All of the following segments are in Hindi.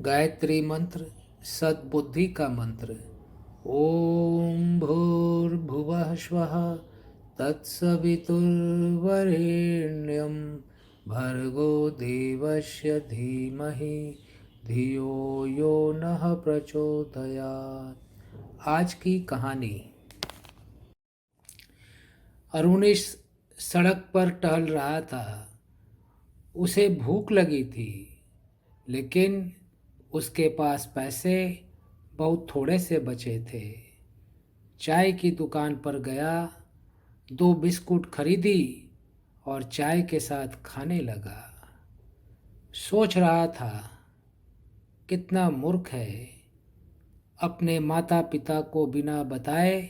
गायत्री मंत्र सद्बुद्धि का मंत्र। ओम भूर्भुवः स्वः तत्सवितुर्वरेण्यं भर्गो देवस्य धीमहि धियो यो नः प्रचोदयात्। आज की कहानी। अरुणेश सड़क पर टहल रहा था। उसे भूख लगी थी, लेकिन उसके पास पैसे बहुत थोड़े से बचे थे। चाय की दुकान पर गया, 2 बिस्कुट खरीदी और चाय के साथ खाने लगा। सोच रहा था, कितना मूर्ख है, अपने माता पिता को बिना बताए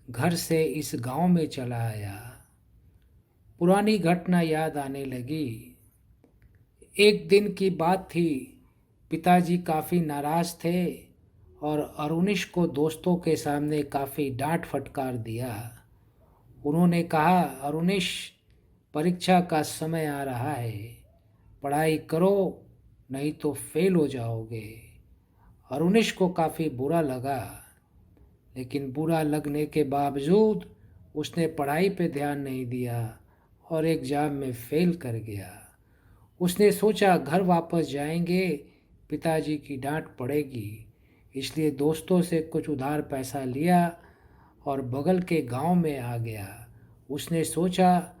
घर से इस गांव में चला आया। पुरानी घटना याद आने लगी। एक दिन की बात थी। पिताजी काफ़ी नाराज़ थे और अरुणिश को दोस्तों के सामने काफ़ी डांट फटकार दिया। उन्होंने कहा, अरुणिश, परीक्षा का समय आ रहा है, पढ़ाई करो नहीं तो फेल हो जाओगे। अरुणिश को काफ़ी बुरा लगा, लेकिन बुरा लगने के बावजूद उसने पढ़ाई पे ध्यान नहीं दिया और एग्ज़ाम में फेल कर गया। उसने सोचा घर वापस जाएंगे, पिताजी की डांट पड़ेगी, इसलिए दोस्तों से कुछ उधार पैसा लिया और बगल के गांव में आ गया। उसने सोचा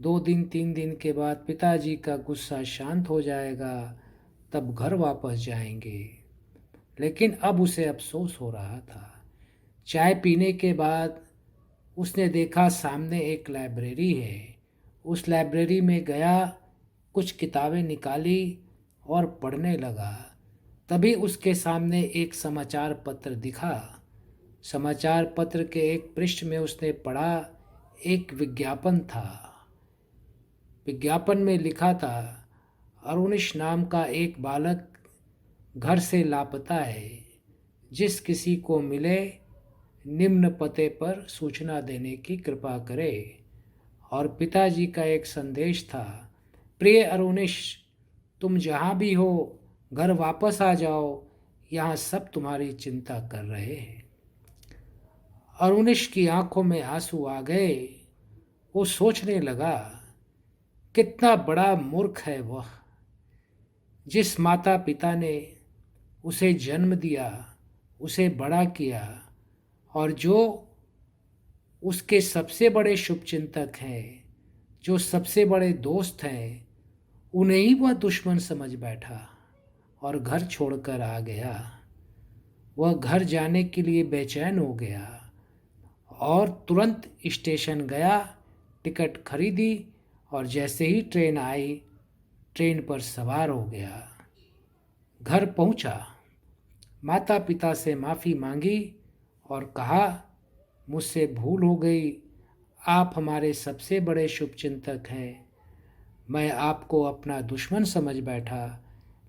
2 दिन 3 दिन के बाद पिताजी का गुस्सा शांत हो जाएगा, तब घर वापस जाएंगे। लेकिन अब उसे अफसोस हो रहा था। चाय पीने के बाद उसने देखा सामने एक लाइब्रेरी है। उस लाइब्रेरी में गया, कुछ किताबें निकाली और पढ़ने लगा। तभी उसके सामने एक समाचार पत्र दिखा। समाचार पत्र के एक पृष्ठ में उसने पढ़ा, एक विज्ञापन था। विज्ञापन में लिखा था, अरुणिश नाम का एक बालक घर से लापता है। जिस किसी को मिले निम्न पते पर सूचना देने की कृपा करे। और पिताजी का एक संदेश था, प्रिय अरुणिश, तुम जहाँ भी हो घर वापस आ जाओ, यहाँ सब तुम्हारी चिंता कर रहे हैं। अरुणिश की आंखों में आंसू आ गए। वो सोचने लगा, कितना बड़ा मूर्ख है वह। जिस माता पिता ने उसे जन्म दिया, उसे बड़ा किया और जो उसके सबसे बड़े शुभचिंतक हैं, जो सबसे बड़े दोस्त हैं, उन्हें ही वह दुश्मन समझ बैठा और घर छोड़कर आ गया। वह घर जाने के लिए बेचैन हो गया और तुरंत स्टेशन गया, टिकट खरीदी और जैसे ही ट्रेन आई, ट्रेन पर सवार हो गया। घर पहुंचा, माता पिता से माफ़ी मांगी और कहा, मुझसे भूल हो गई, आप हमारे सबसे बड़े शुभचिंतक हैं। मैं आपको अपना दुश्मन समझ बैठा,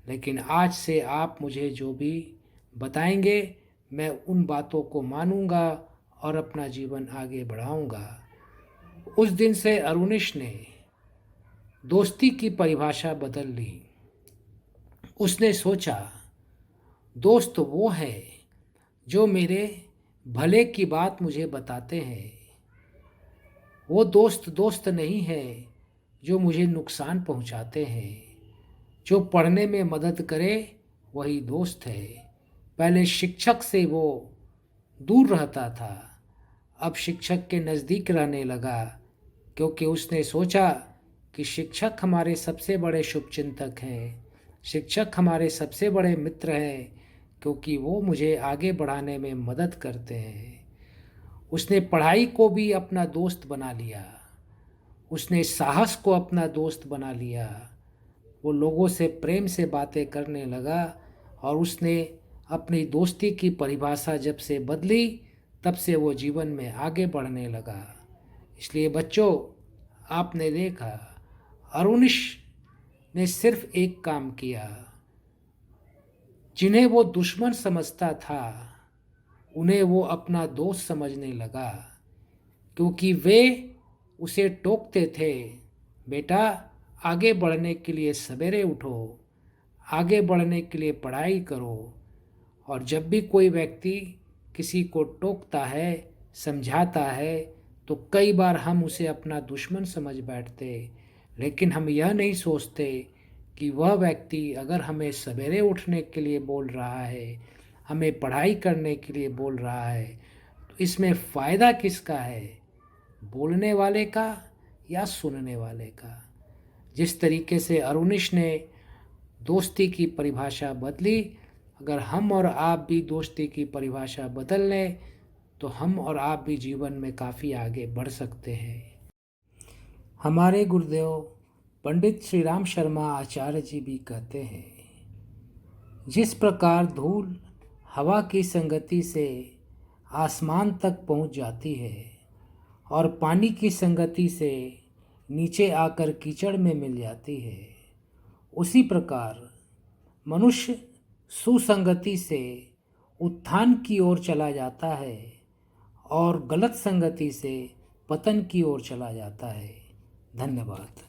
लेकिन आज से आप मुझे जो भी बताएंगे मैं उन बातों को मानूंगा और अपना जीवन आगे बढ़ाऊंगा। उस दिन से अरुणिश ने दोस्ती की परिभाषा बदल ली। उसने सोचा, दोस्त वो है जो मेरे भले की बात मुझे बताते हैं। वो दोस्त दोस्त नहीं है जो मुझे नुकसान पहुंचाते हैं। जो पढ़ने में मदद करे वही दोस्त है। पहले शिक्षक से वो दूर रहता था, अब शिक्षक के नज़दीक रहने लगा, क्योंकि उसने सोचा कि शिक्षक हमारे सबसे बड़े शुभचिंतक हैं। शिक्षक हमारे सबसे बड़े मित्र हैं, क्योंकि वो मुझे आगे बढ़ाने में मदद करते हैं। उसने पढ़ाई को भी अपना दोस्त बना लिया। उसने साहस को अपना दोस्त बना लिया। वो लोगों से प्रेम से बातें करने लगा और उसने अपनी दोस्ती की परिभाषा जब से बदली, तब से वो जीवन में आगे बढ़ने लगा। इसलिए बच्चों, आपने देखा, अरुणिश ने सिर्फ एक काम किया। जिन्हें वो दुश्मन समझता था, उन्हें वो अपना दोस्त समझने लगा, क्योंकि वे उसे टोकते थे, बेटा आगे बढ़ने के लिए सवेरे उठो, आगे बढ़ने के लिए पढ़ाई करो। और जब भी कोई व्यक्ति किसी को टोकता है, समझाता है, तो कई बार हम उसे अपना दुश्मन समझ बैठते, लेकिन हम यह नहीं सोचते कि वह व्यक्ति अगर हमें सवेरे उठने के लिए बोल रहा है, हमें पढ़ाई करने के लिए बोल रहा है, तो इसमें फ़ायदा किसका है, बोलने वाले का या सुनने वाले का। जिस तरीके से अरुणिश ने दोस्ती की परिभाषा बदली, अगर हम और आप भी दोस्ती की परिभाषा बदल लें तो हम और आप भी जीवन में काफ़ी आगे बढ़ सकते हैं। हमारे गुरुदेव पंडित श्री राम शर्मा आचार्य जी भी कहते हैं, जिस प्रकार धूल हवा की संगति से आसमान तक पहुंच जाती है और पानी की संगति से नीचे आकर कीचड़ में मिल जाती है, उसी प्रकार मनुष्य सुसंगति से उत्थान की ओर चला जाता है और गलत संगति से पतन की ओर चला जाता है। धन्यवाद।